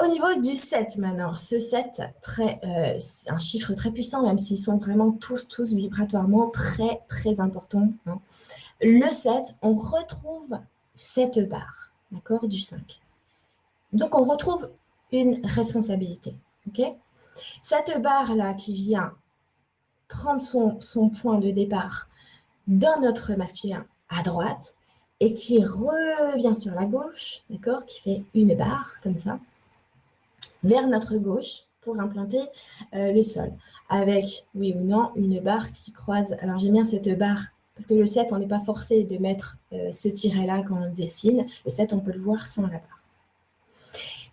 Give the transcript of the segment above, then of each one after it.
niveau du 7 maintenant, ce 7, c'est un chiffre très puissant, même s'ils sont vraiment tous vibratoirement très, très importants, hein. Le 7, on retrouve cette barre, d'accord, du 5. Donc, on retrouve une responsabilité, ok? Cette barre-là qui vient prendre son point de départ dans notre masculin à droite et qui revient sur la gauche, d'accord, qui fait une barre comme ça, vers notre gauche pour implanter le sol. Avec, oui ou non, une barre qui croise. Alors j'aime bien cette barre, parce que le 7, on n'est pas forcé de mettre ce tiret-là quand on le dessine. Le 7, on peut le voir sans la barre.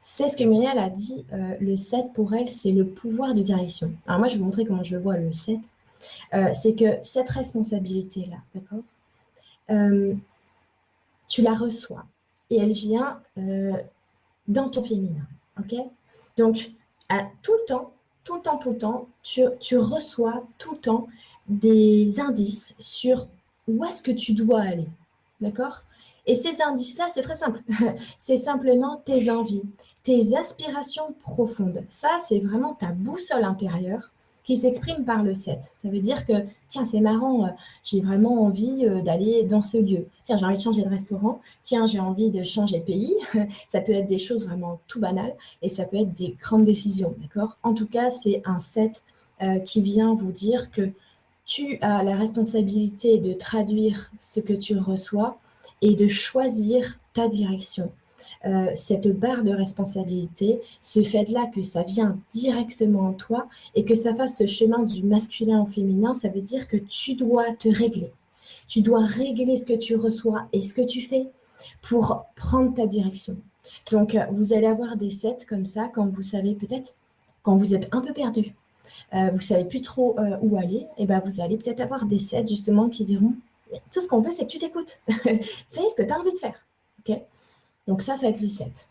C'est ce que Myriel a dit, le 7 pour elle, c'est le pouvoir de direction. Alors moi, je vais vous montrer comment je vois le 7. C'est que cette responsabilité-là, d'accord, tu la reçois et elle vient dans ton féminin, ok? Donc, tout le temps, tu reçois tout le temps des indices sur où est-ce que tu dois aller, d'accord? Et ces indices-là, c'est très simple. C'est simplement tes envies, tes aspirations profondes. Ça, c'est vraiment ta boussole intérieure qui s'exprime par le 7. Ça veut dire que, tiens, c'est marrant, j'ai vraiment envie d'aller dans ce lieu. Tiens, j'ai envie de changer de restaurant. Tiens, j'ai envie de changer de pays. Ça peut être des choses vraiment tout banales et ça peut être des grandes décisions, d'accord? En tout cas, c'est un 7 qui vient vous dire que tu as la responsabilité de traduire ce que tu reçois et de choisir ta direction. Cette barre de responsabilité, ce fait-là que ça vient directement en toi et que ça fasse ce chemin du masculin au féminin, ça veut dire que tu dois te régler. Tu dois régler ce que tu reçois et ce que tu fais pour prendre ta direction. Donc, vous allez avoir des sets comme ça quand vous savez peut-être, quand vous êtes un peu perdu, vous ne savez plus trop où aller, et ben vous allez peut-être avoir des sets justement qui diront, tout ce qu'on veut, c'est que tu t'écoutes. Fais ce que tu as envie de faire. Okay, donc ça va être le 7.